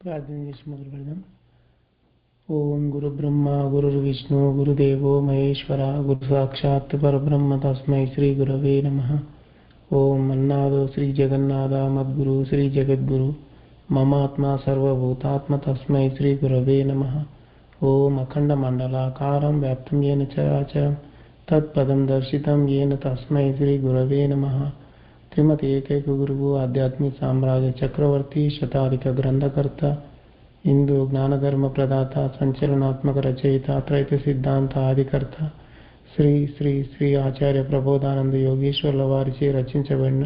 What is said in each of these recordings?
ప్రార్థన చేసి మొదలు పెడదాం. ఓం గురు బ్రహ్మ గురుర్విష్ణు గురుదేవో మహేశ్వర గురు సాక్షాత్ పరబ్రహ్మ తస్మై శ్రీ గురవే నమః. ఓం అన్నాదో శ్రీ జగన్నాథ మద్గురు శ్రీ జగద్గురు మమాత్మా సర్వభూతాత్మ తస్మై శ్రీ గురవే నమః. ఓం అఖండ మండలాకారం వ్యాప్తం येन చరాచరం తత్పదం దర్శితం येन తస్మై శ్రీ గురవే నమః. శ్రీమతి ఏకైక గురువు ఆధ్యాత్మిక సామ్రాజ్య చక్రవర్తి శతాధిక గ్రంథకర్త హిందూ జ్ఞానధర్మ ప్రదాత సంచలనాత్మక రచయిత త్రైత సిద్ధాంత ఆదికర్త శ్రీ శ్రీ శ్రీ ఆచార్య ప్రబోధానంద యోగీశ్వర్ల వారిచే రచించబడిన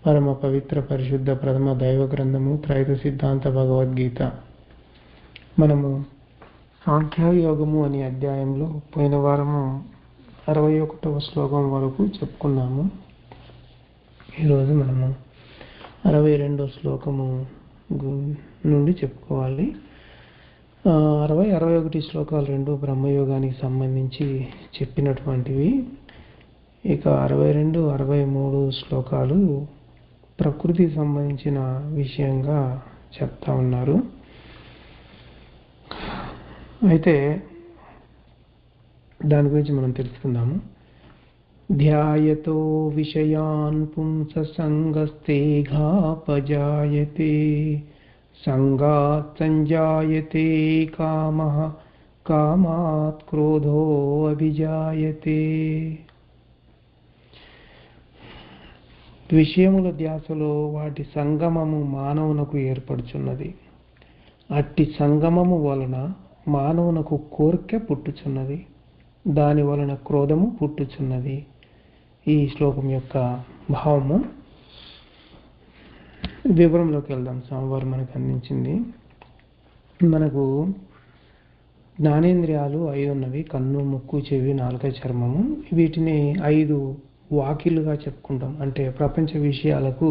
పరమ పవిత్ర పరిశుద్ధ ప్రథమ దైవ గ్రంథము త్రైత సిద్ధాంత భగవద్గీత. మనము సాంఖ్యయోగము అనే అధ్యాయంలో పోయిన వారము 61వ శ్లోకం వరకు చెప్పుకున్నాము. ఈరోజు మనము 62వ శ్లోకము నుండి చెప్పుకోవాలి. 60-61 శ్లోకాలు రెండు బ్రహ్మయోగానికి సంబంధించి చెప్పినటువంటివి. ఇక 62-63 శ్లోకాలు ప్రకృతికి సంబంధించిన విషయంగా చెప్తా ఉన్నారు. అయితే దాని గురించి మనం తెలుసుకుందాము. ధ్యాయతో విషయాన్ పుంస సంగస్తేఘాపజాయతే సంగాత్ సంజాయతే కామః కామాత్ క్రోధో అభిజాయతే. విషయముల ధ్యాసలో వాటి సంగమము మానవునకు ఏర్పడుచున్నది. అట్టి సంగమము వలన మానవునకు కోరిక పుట్టుచున్నది. దాని వలన క్రోధము పుట్టుచున్నది. ఈ శ్లోకం యొక్క భావము వివరంలోకి వెళ్దాం. స్వామివారు మనకు అందించింది. మనకు జ్ఞానేంద్రియాలు 5 ఉన్నవి: కన్ను, ముక్కు, చెవి, నాలుక, చర్మము. వీటిని 5 వాకిళ్ళుగా చెప్పుకుంటాం. అంటే ప్రపంచ విషయాలకు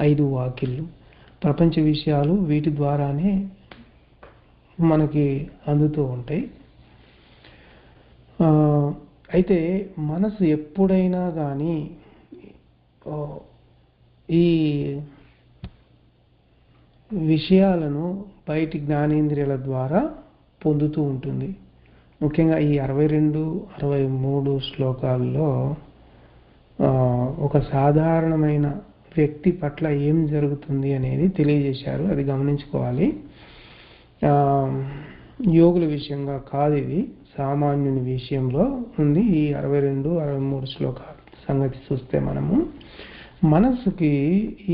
5 వాకిళ్ళు. ప్రపంచ విషయాలు వీటి ద్వారానే మనకి అందుతూ ఉంటాయి. అయితే మనసు ఎప్పుడైనా కానీ ఈ విషయాలను బయటి జ్ఞానేంద్రియాల ద్వారా పొందుతూ ఉంటుంది. ముఖ్యంగా ఈ 62-63 శ్లోకాల్లో ఒక సాధారణమైన వ్యక్తి పట్ల ఏం జరుగుతుంది అనేది తెలియజేశారు. అది గమనించుకోవాలి. యోగుల విషయంగా కాదు, ఇది సామాన్యుని విషయంలో ఉంది. ఈ 62-63 శ్లోకాల సంగతి చూస్తే మనము మనసుకి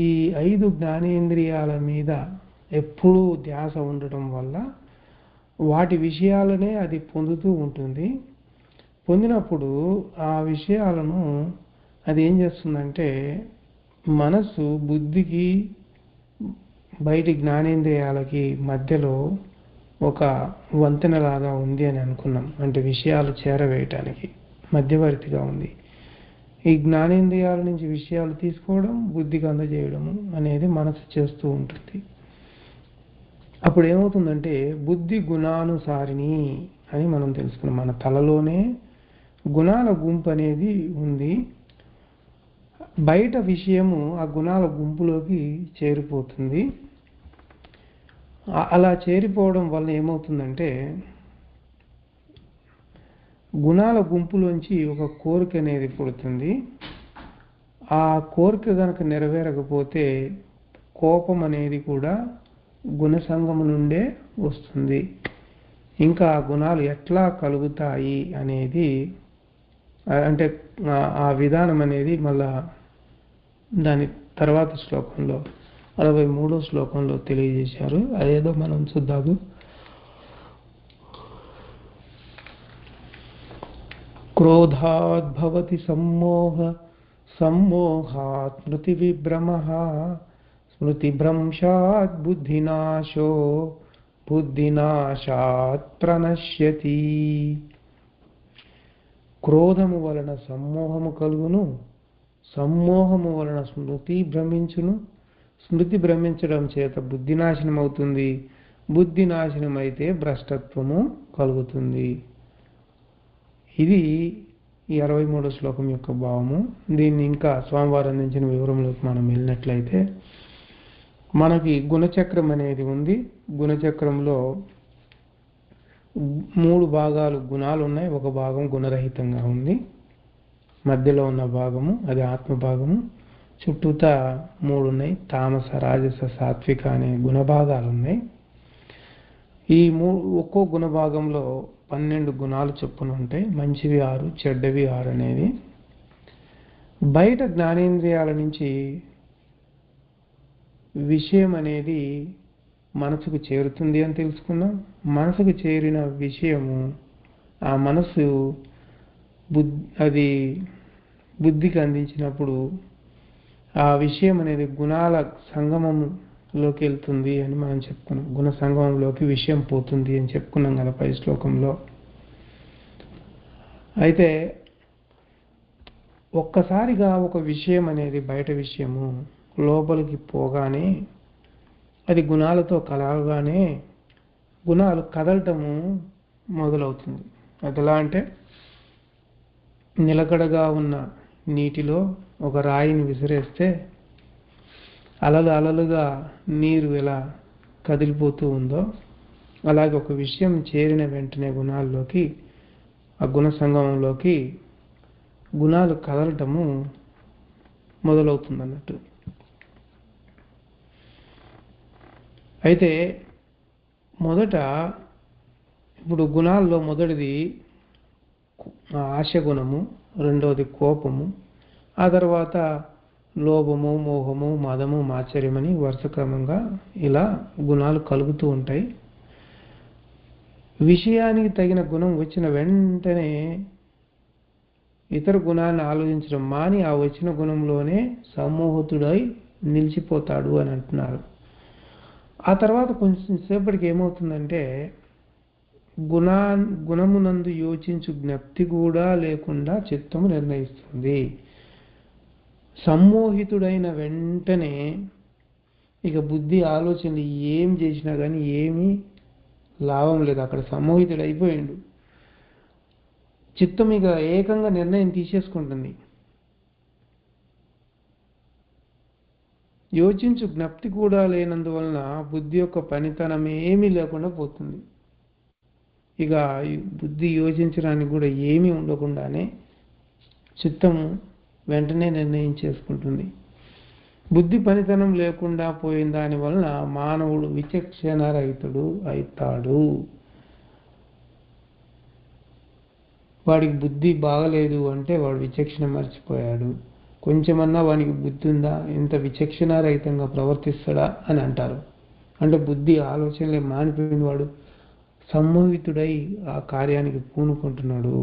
ఈ 5 జ్ఞానేంద్రియాల మీద ఎప్పుడూ ధ్యాస ఉండటం వల్ల వాటి విషయాలనే అది పొందుతూ ఉంటుంది. పొందినప్పుడు ఆ విషయాలను అది ఏం చేస్తుందంటే, మనసు బుద్ధికి బయటి జ్ఞానేంద్రియాలకి మధ్యలో ఒక వంతెనలాగా ఉంది అని అనుకున్నాం. అంటే విషయాలు చేరవేయటానికి మధ్యవర్తిగా ఉంది. ఈ జ్ఞానేంద్రియాల నుంచి విషయాలు తీసుకోవడం, బుద్ధికి అందజేయడము అనేది మనసు చేస్తూ ఉంటుంది. అప్పుడు ఏమవుతుందంటే బుద్ధి గుణానుసారిణి అని మనం తెలుసుకున్నాం. మన తలలోనే గుణాల గుంపు అనేది ఉంది. బయట విషయము ఆ గుణాల గుంపులోకి చేరిపోతుంది. అలా చేరిపోవడం వల్ల ఏమవుతుందంటే గుణాల గుంపులోంచి ఒక కోరిక అనేది పుడుతుంది. ఆ కోరిక కనుక నెరవేరకపోతే కోపం అనేది కూడా గుణసంగము నుండే వస్తుంది. ఇంకా ఆ గుణాలు ఎట్లా కలుగుతాయి అనేది, అంటే ఆ విధానం అనేది మళ్ళా దాని తర్వాత శ్లోకంలో 63వ శ్లోకంలో తెలియజేశారు. అదేదో మనం చూద్దాము. క్రోధాద్ భవతి సమ్మోహ సమ్మోహాత్ స్మృతి విభ్రమః స్మృతిభ్రంశాత్ బుద్ధినాశో బుద్ధినాశాత్ ప్రణశ్యతి. క్రోధము వలన సమ్మోహము కలుగును, సమ్మోహము వలన స్మృతి భ్రమించును, స్మృతి భ్రమించడం చేత బుద్ధి నాశనం అవుతుంది, బుద్ధి నాశనం అయితే భ్రష్టత్వము కలుగుతుంది. ఇది ఈ 63వ శ్లోకం యొక్క భావము. దీన్ని ఇంకా స్వామివారు అందించిన వివరంలోకి మనం వెళ్ళినట్లయితే, మనకి గుణచక్రం అనేది ఉంది. గుణచక్రంలో 3 భాగాలు గుణాలు ఉన్నాయి. ఒక భాగం గుణరహితంగా ఉంది. మధ్యలో ఉన్న భాగము అది ఆత్మ భాగము. చుట్టూతా 3 ఉన్నాయి. తామస, రాజస, సాత్విక అనే గుణభాగాలు ఉన్నాయి. ఈ ఒక్కో గుణ భాగంలో 12 గుణాలు చొప్పున ఉంటాయి. మంచివి 6, చెడ్డవి 6 అనేది. బయట జ్ఞానేంద్రియాల నుంచి విషయం అనేది మనసుకు చేరుతుంది అని తెలుసుకున్నాం. మనసుకు చేరిన విషయము ఆ మనసు అది బుద్ధికి అందించినప్పుడు ఆ విషయం అనేది గుణాల సంగమంలోకి వెళ్తుంది అని మనం చెప్పుకున్నాం. గుణ సంగమంలోకి విషయం పోతుంది అని చెప్పుకున్నాం కదా పై శ్లోకంలో. అయితే ఒక్కసారిగా ఒక విషయం అనేది బయట విషయము లోపలికి పోగానే అది గుణాలతో కలవగానే గుణాలు కదలటము మొదలవుతుంది. అది ఎలా అంటే నిలకడగా ఉన్న నీటిలో ఒక రాయిని విసిరేస్తే అలలుగా నీరు ఎలా కదిలిపోతూ ఉందో అలాగే ఒక విషయం చేరిన వెంటనే గుణాల్లోకి ఆ గుణ సంగమంలోకి గుణాలు కదలటము మొదలవుతుంది అన్నట్టు. అయితే మొదట ఇప్పుడు గుణాల్లో మొదటిది ఆశ గుణము, రెండవది కోపము, ఆ తర్వాత లోభము, మోహము, మదము, మాత్సర్యమని వరుస క్రమంగా ఇలా గుణాలు కలుగుతూ ఉంటాయి. విషయానికి తగిన గుణం వచ్చిన వెంటనే ఇతర గుణాన్ని ఆలోచించడం మాని ఆ వచ్చిన గుణంలోనే సమ్మోహితుడై నిలిచిపోతాడు అని అంటున్నారు. ఆ తర్వాత కొంచెం సేపటికి ఏమవుతుందంటే గుణమునందు యోచించు జ్ఞప్తి కూడా లేకుండా చిత్తము నిర్ణయిస్తుంది. సమ్మోహితుడైన వెంటనే ఇక బుద్ధి ఆలోచనలు ఏం చేసినా కానీ ఏమీ లాభం లేదు. అక్కడ సమ్మోహితుడు అయిపోయిండు. చిత్తం ఇక ఏకంగా నిర్ణయం తీసేసుకుంటుంది. యోచించు జ్ఞప్తి కూడా లేనందువలన బుద్ధి యొక్క పనితనం ఏమీ లేకుండా పోతుంది. ఇక బుద్ధి యోచించడానికి కూడా ఏమీ ఉండకుండానే చిత్తము వెంటనే నిర్ణయం చేసుకుంటుంది. బుద్ధి పనితనం లేకుండా పోయిన దాని వలన మానవుడు విచక్షణ రహితుడు అవుతాడు. వాడికి బుద్ధి బాగలేదు అంటే వాడు విచక్షణ మర్చిపోయాడు. కొంచెమన్నా వానికి బుద్ధి ఉందా, ఇంత విచక్షణ రహితంగా ప్రవర్తిస్తాడా అని అంటారు. అంటే బుద్ధి ఆలోచనలే మానిపోయిన వాడు సమ్మోహితుడై ఆ కార్యానికి పూనుకుంటున్నాడు.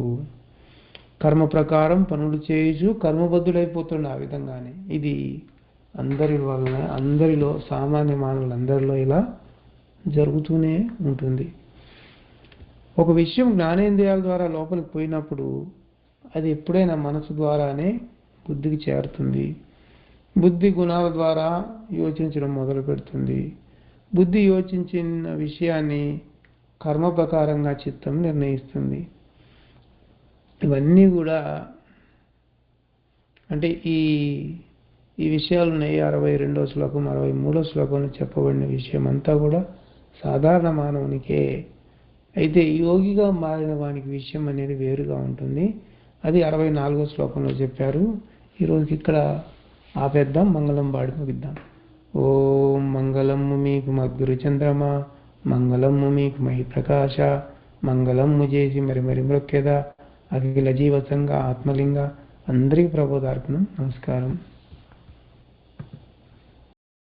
కర్మ ప్రకారం పనులు చేయుచు కర్మబద్ధుడైపోతుండు ఆ విధంగానే. ఇది అందరిలో సామాన్య మానవులందరిలో ఇలా జరుగుతూనే ఉంటుంది. ఒక విషయం జ్ఞానేంద్రియాల ద్వారా లోపలికి పోయినప్పుడు అది ఎప్పుడైనా మనసు ద్వారానే బుద్ధికి చేరుతుంది. బుద్ధి గుణాల ద్వారా యోచించడం మొదలు పెడుతుంది. బుద్ధి యోచించిన విషయాన్ని కర్మ ప్రకారంగా చిత్తం నిర్ణయిస్తుంది. ఇవన్నీ కూడా అంటే ఈ విషయాలు ఉన్నాయి. 62వ శ్లోకం 63వ శ్లోకంలో చెప్పబడిన విషయం అంతా కూడా సాధారణ మానవునికే. అయితే యోగిగా మారిన వానికి విషయం అనేది వేరుగా ఉంటుంది. అది 64వ శ్లోకంలో చెప్పారు. ఈరోజుకి ఇక్కడ ఆపేద్దాం. మంగళం పాడి ముగిద్దాం. ఓం మంగళము మీకు మద్గురు చంద్రమా, మంగళము మీకు మహి ప్రకాశ, మంగళము చేసి మరి మ్రొక్కెద అఖిల జీవ సంఘ ఆత్మలింగ. అందరికీ ప్రబోధార్పణం. నమస్కారం.